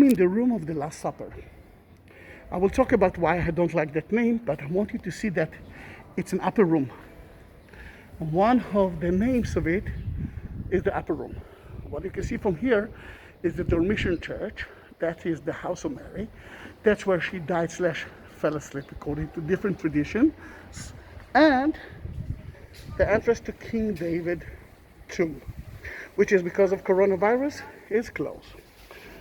I'm in the room of the Last Supper. I will talk about why I don't like that name, but I want you to see that it's an upper room. One of the names of it is the upper room. What you can see from here is the Dormition Church. That is the house of Mary. That's where she died / fell asleep according to different traditions. And the entrance to King David tomb, which is because of coronavirus, is closed.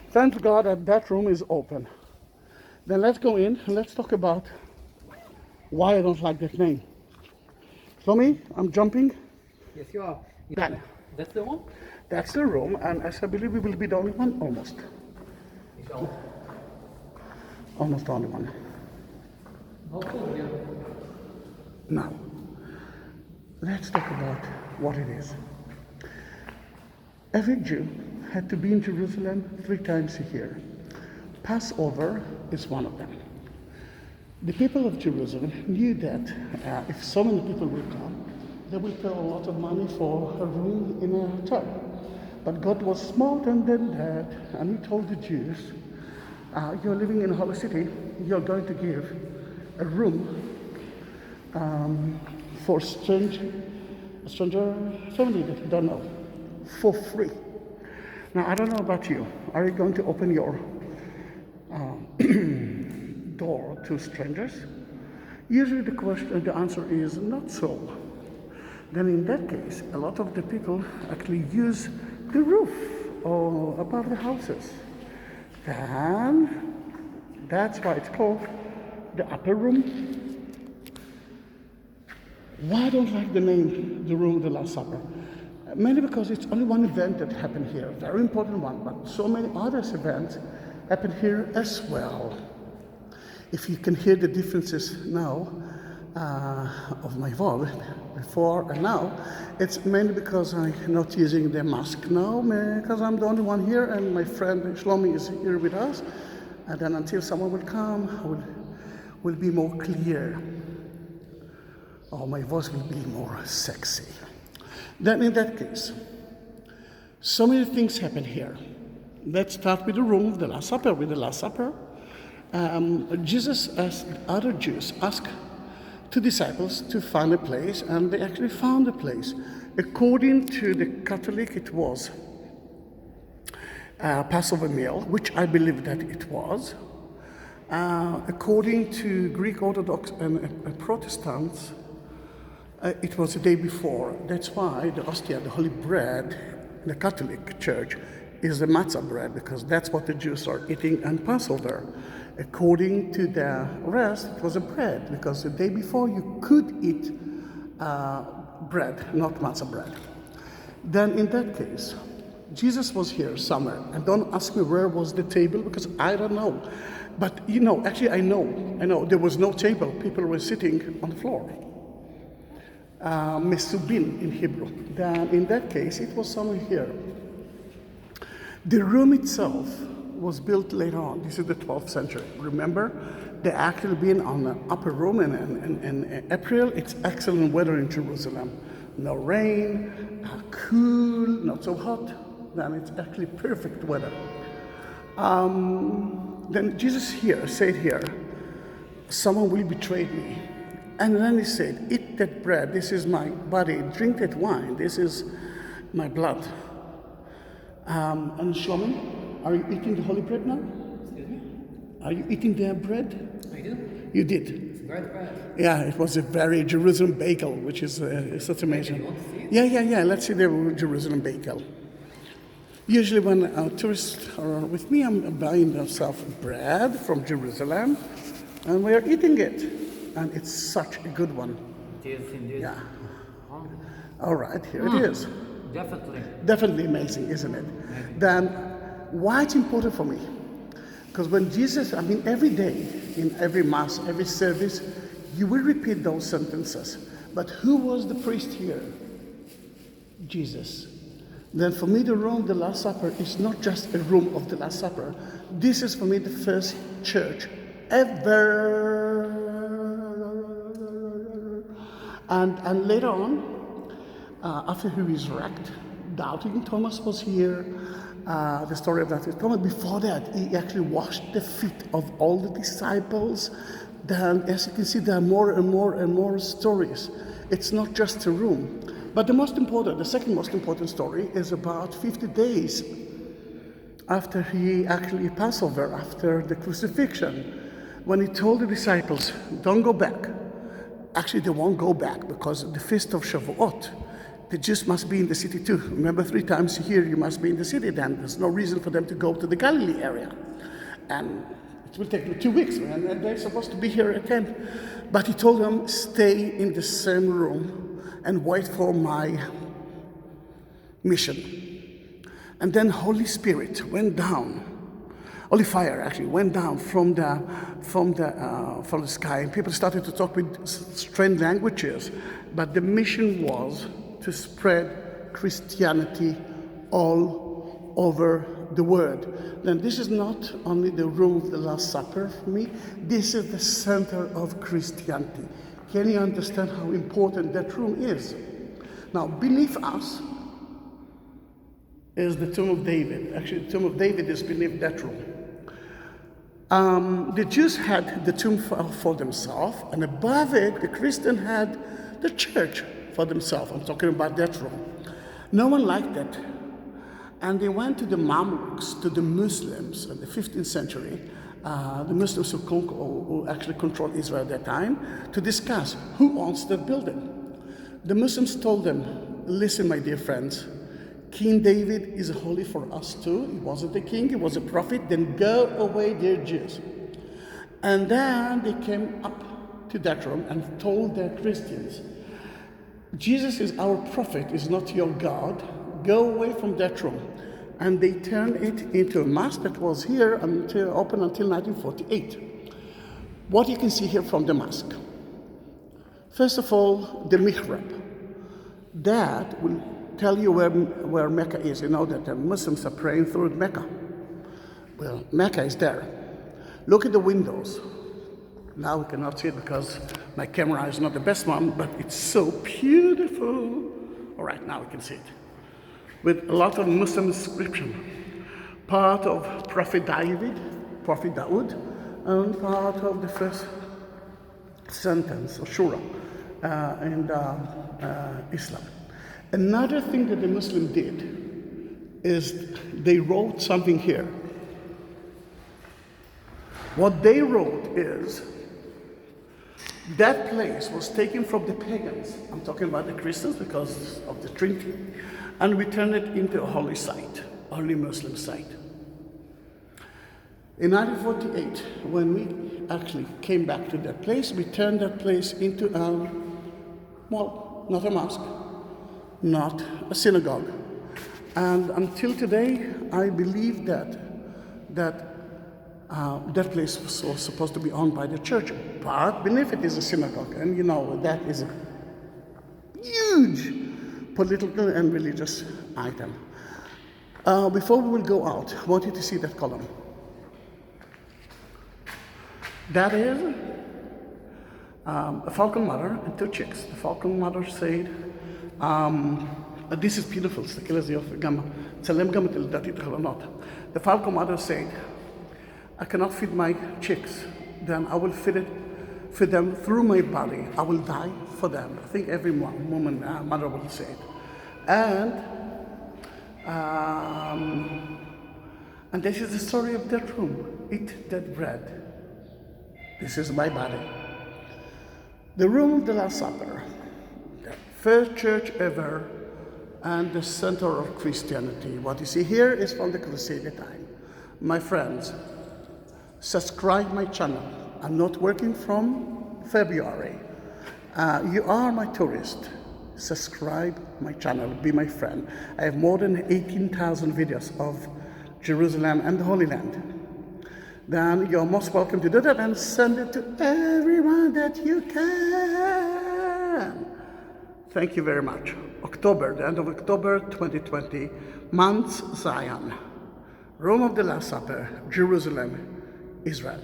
Thank God that room is open. Then let's go in and let's talk about why I don't like that name. Tommy, I'm jumping. Yes, you are. Then. That's the one? That's the room, and as I believe we will be the only one, almost. Almost the only one. Now, let's talk about what it is. Every Jew had to be in Jerusalem 3 times a year. Passover is one of them. The people of Jerusalem knew that if so many people will come, they will pay a lot of money for a room in a hotel. But God was smarter than that, and He told the Jews, you're living in a holy city, you're going to give a room for a stranger family that you don't know, for free. Now, I don't know about you. Are you going to open your door to strangers? Usually the answer is not so. Then in that case, a lot of the people actually use the roof or above the houses. And that's why it's called the upper room. Why I don't like the name, the room of the Last Supper? Mainly because it's only one event that happened here, very important one, but so many other events happen here as well. If you can hear the differences now of my voice, before and now, it's mainly because I'm not using the mask now, because I'm the only one here and my friend Shlomi is here with us. And then until someone will come, will be more clear. Or my voice will be more sexy. Then in that case, so many things happen here. Let's start with the room of the Last Supper. With the Last Supper, Jesus, as other Jews, asked 2 disciples to find a place, and they actually found a place. According to the Catholic, it was Passover meal, which I believe that it was. According to Greek Orthodox and Protestants, it was the day before. That's why the ostia, the holy bread, in the Catholic Church, is the matzah bread, because that's what the Jews are eating on Passover. According to the rest, it was a bread, because the day before you could eat bread, not matzah bread. Then in that case, Jesus was here somewhere, and don't ask me where was the table, because I don't know. But actually I know, there was no table. People were sitting on the floor. Mesubin in Hebrew. Then in that case, it was somewhere here. The room itself was built later on. This is the 12th century. Remember, they actually been on the upper room in April. It's excellent weather in Jerusalem. No rain, cool, not so hot. Then it's actually perfect weather. Then Jesus said here, someone will betray me. And then he said, eat that bread, this is my body, drink that wine, this is my blood. And Shlomi, are you eating the holy bread now? Excuse me? Are you eating the bread? I do. You did? It's great bread. Yeah, it was a very Jerusalem bagel, which is such amazing. You want to see it? Yeah, let's see the Jerusalem bagel. Usually when tourists are with me, I'm buying myself bread from Jerusalem, and we are eating it. And it's such a good one. It is indeed. Yeah. All right, here it is. Definitely. Definitely amazing, isn't it? Amazing. Then, why it's important for me? Because when Jesus, every day, in every mass, every service, you will repeat those sentences. But who was the priest here? Jesus. Then for me, the room of the Last Supper is not just a room of the Last Supper. This is for me the first church ever. And later on, after he resurrected, doubting Thomas was here, the story of that atonement. Before that, he actually washed the feet of all the disciples. Then, as you can see, there are more and more and more stories. It's not just a room. But the second most important story is about 50 days after he actually Passover, after the crucifixion, when he told the disciples, don't go back. Actually, they won't go back because the feast of Shavuot, the Jews must be in the city too. Remember, 3 times a year you must be in the city then. There's no reason for them to go to the Galilee area. And it will take them 2 weeks, and they're supposed to be here again. But he told them, stay in the same room and wait for my mission. And then Holy Spirit went down. Holy fire actually went down from the sky, and people started to talk with strange languages. But the mission was to spread Christianity all over the world. Then this is not only the room of the Last Supper for me, this is the center of Christianity. Can you understand how important that room is? Now, beneath us is the tomb of David. Actually, the tomb of David is beneath that room. The Jews had the tomb for themselves, and above it, the Christian had the church for themselves. I'm talking about that room. No one liked that. And they went to the Mamluks, to the Muslims in the 15th century, the Muslims who actually controlled Israel at that time, to discuss who owns that building. The Muslims told them, listen, my dear friends, King David is holy for us too. He wasn't a king, he was a prophet. Then go away, dear Jews. And then they came up to that room and told their Christians, Jesus is our prophet, is not your God. Go away from that room. And they turned it into a mosque that was here open until 1948. What you can see here from the mosque. First of all, the mihrab. That will tell you where Mecca is. You know that the Muslims are praying through Mecca. Well, Mecca is there. Look at the windows. Now we cannot see it because my camera is not the best one, but it's so beautiful. All right, now we can see it. With a lot of Muslim inscription. Part of Prophet David, Prophet Dawood, and part of the first sentence of Surah in Islam. Another thing that the Muslim did is they wrote something here. What they wrote is that place was taken from the pagans. I'm talking about the Christians because of the Trinity, and we turned it into a holy site, holy Muslim site. In 1948, when we actually came back to that place, we turned that place into not a mosque, not a synagogue. And until today, I believe that place was supposed to be owned by the church, but beneath it is a synagogue, and you know that is a huge political and religious item. Before we will go out, I want you to see that column. That is a falcon mother and 2 chicks. The falcon mother said, this is beautiful, the falcon mother said, I cannot feed my chicks, then I will feed them through my body. I will die for them. I think every woman, mother will say it. And this is the story of that room. Eat that bread. This is my body. The room of the Last Supper, the first church ever, and the center of Christianity. What you see here is from the Crusade time. My friends, subscribe my channel. I'm not working from February. You are my tourist. Subscribe my channel, be my friend. I have more than 18,000 videos of Jerusalem and the Holy Land. Then you're most welcome to do that and send it to everyone that you can. Thank you very much. October, the end of October 2020, Mount Zion, room of the Last Supper, Jerusalem, Israel.